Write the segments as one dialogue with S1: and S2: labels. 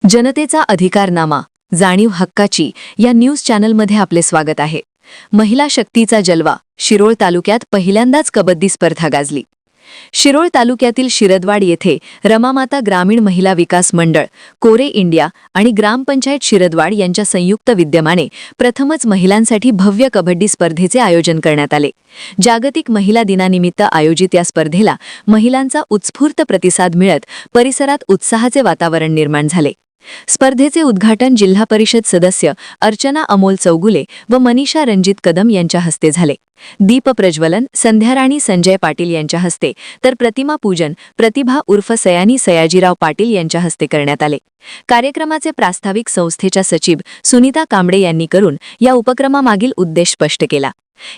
S1: जनतेचा अधिकारनामा, जाणीव हक्काची या न्यूज चॅनलमध्ये आपले स्वागत आहे. महिला शक्तीचा जलवा, शिरोळ तालुक्यात पहिल्यांदाच कबड्डी स्पर्धा गाजली. शिरोळ तालुक्यातील शिरदवाड येथे रमामाता ग्रामीण महिला विकास मंडळ, कोरे इंडिया आणि ग्रामपंचायत शिरदवाड यांच्या संयुक्त विद्यमाने प्रथमच महिलांसाठी भव्य कबड्डी स्पर्धेचे आयोजन करण्यात आले. जागतिक महिला दिनानिमित्त आयोजित या स्पर्धेला महिलांचा उत्स्फूर्त प्रतिसाद मिळत परिसरात उत्साहाचे वातावरण निर्माण झाले. स्पर्धेचे उद्घाटन जिल्हा परिषद सदस्य अर्चना अमोल चौगुले व मनीषा रणजित कदम यांच्या हस्ते झाले. दीप प्रज्वलन संध्याराणी संजय पाटील यांच्या हस्ते तर प्रतिमा पूजन प्रतिभा उर्फ सयानी सयाजीराव पाटील यांच्या हस्ते करण्यात आले. कार्यक्रमाचे प्रास्ताविक संस्थेच्या सचिव सुनीता कांबळे यांनी करून या उपक्रमामागील उद्देश स्पष्ट केला.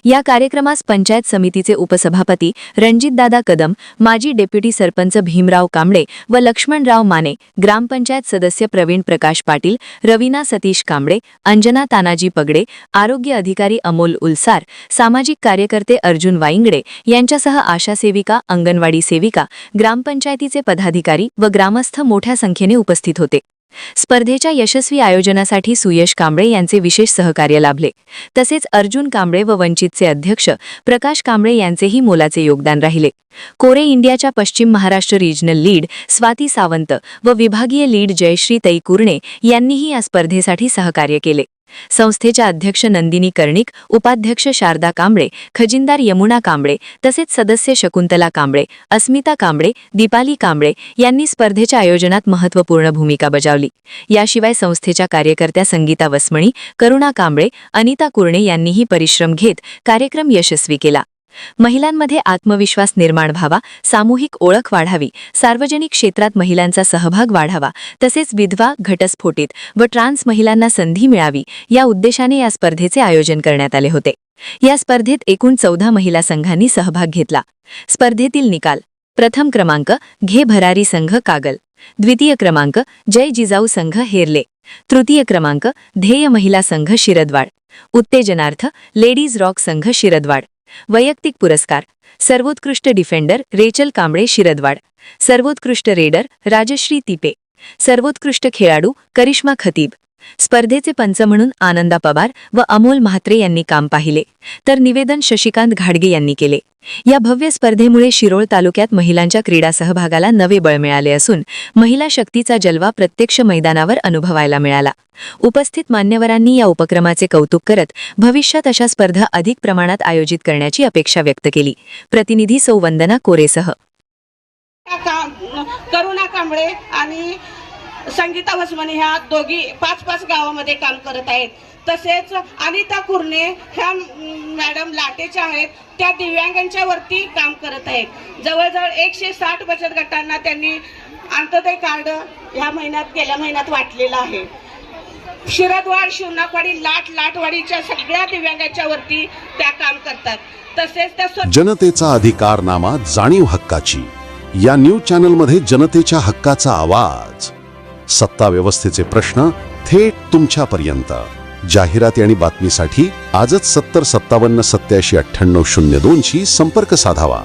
S1: या कार्यक्रमास पंचायत समितीचे उपसभापती रणजितदादा कदम, माजी डेप्युटी सरपंच भीमराव कांबळे व लक्ष्मणराव माने, ग्रामपंचायत सदस्य प्रवीण प्रकाश पाटील, रवीना सतीश कांबळे, अंजना तानाजी पगडे, आरोग्य अधिकारी अमोल उलसार, सामाजिक कार्यकर्ते अर्जुन वाईंगडे यांच्यासह आशा सेविका, अंगणवाडी सेविका, ग्रामपंचायतीचे पदाधिकारी व ग्रामस्थ मोठ्या संख्येने उपस्थित होते. स्पर्धेच्या यशस्वी आयोजनासाठी सुयश कांबळे यांचे विशेष सहकार्य लाभले. तसेच अर्जुन कांबळे व वंचितचे अध्यक्ष प्रकाश कांबळे यांचेही मोलाचे योगदान राहिले. कोरे इंडियाच्या पश्चिम महाराष्ट्र रिजनल लीड स्वाती सावंत व विभागीय लीड जयश्री तई कुर्णे यांनीही या स्पर्धेसाठी सहकार्य केले. संस्थेच्या अध्यक्ष नंदिनी कर्णिक, उपाध्यक्ष शारदा कांबळे, खजिनदार यमुना कांबळे तसेच सदस्य शकुंतला कांबळे, अस्मिता कांबळे, दीपाली कांबळे यांनी स्पर्धेच्या आयोजनात महत्त्वपूर्ण भूमिका बजावली. याशिवाय संस्थेच्या कार्यकर्त्या संगीता वसमणी, करुणा कांबळे, अनिता कुर्णे यांनीही परिश्रम घेत कार्यक्रम यशस्वी केला. महिलांमध्ये आत्मविश्वास निर्माण व्हावा, सामूहिक ओळख वाढावी, सार्वजनिक क्षेत्रात महिलांचा सहभाग वाढावा तसेच विधवा, घटस्फोटित व ट्रान्स महिलांना संधी मिळावी या उद्देशाने या स्पर्धेचे आयोजन करण्यात आले होते. या स्पर्धेत एकूण 14 महिला संघांनी सहभाग घेतला. स्पर्धेतील निकाल: प्रथम क्रमांक घे भरारी संघ कागल, द्वितीय क्रमांक जय जिजाऊ संघ हेरले, तृतीय क्रमांक ध्येय महिला संघ शिरदवाड, उत्तेजनार्थ लेडीज रॉक संघ शिरदवाड. वैयक्तिक पुरस्कार: सर्वोत्कृष्ट डिफेंडर रेचल कांबळे शिरदवाड, सर्वोत्कृष्ट रेडर राजश्री तिपे, सर्वोत्कृष्ट खेळाडू करिश्मा खतीब. स्पर्धेचे पंच म्हणून आनंदा पवार व अमोल म्हात्रे यांनी काम पाहिले, तर निवेदन शशिकांत घाडगे यांनी केले. या भव्य स्पर्धेमुळे शिरोळ तालुक्यात महिलांच्या क्रीडा सहभागाला नवे बळ मिळाले असून महिला शक्तीचा जलवा प्रत्यक्ष मैदानावर अनुभवायला मिळाला. उपस्थित मान्यवरांनी या उपक्रमाचे कौतुक करत भविष्यात अशा स्पर्धा अधिक प्रमाणात आयोजित करण्याची अपेक्षा व्यक्त केली. प्रतिनिधी सौ वंदना कोरेसह
S2: करुणा कांबळे आणि संगीता वसमणी ह्या दोघी 5-5 गावामध्ये काम करत आहेत. तसेच अनिता कुर्णे ह्या मॅडम लाटेच्या आहेत, त्या दिव्यांगांच्या वरती काम करत आहेत. जवळजवळ 160 बचत गटांना त्यांनी अंत्योदय कार्ड ह्या महिन्यात गेल्या महिन्यात वाटलेलं आहे. शिरदवाड, शिवनाकवाडी, लाटवाडीच्या सगळ्या दिव्यांगांच्या वरती त्या काम करतात. तसेच त्या
S3: जनतेचा अधिकारनामा, जाणीव हक्काची या न्यूज चॅनलमध्ये जनतेच्या हक्काचा आवाज, सत्ता व्यवस्थेचे प्रश्न थेट तुमच्यापर्यंत. जाहिराती आणि बातमीसाठी आजच 70 57 87 98 02 शी संपर्क साधावा.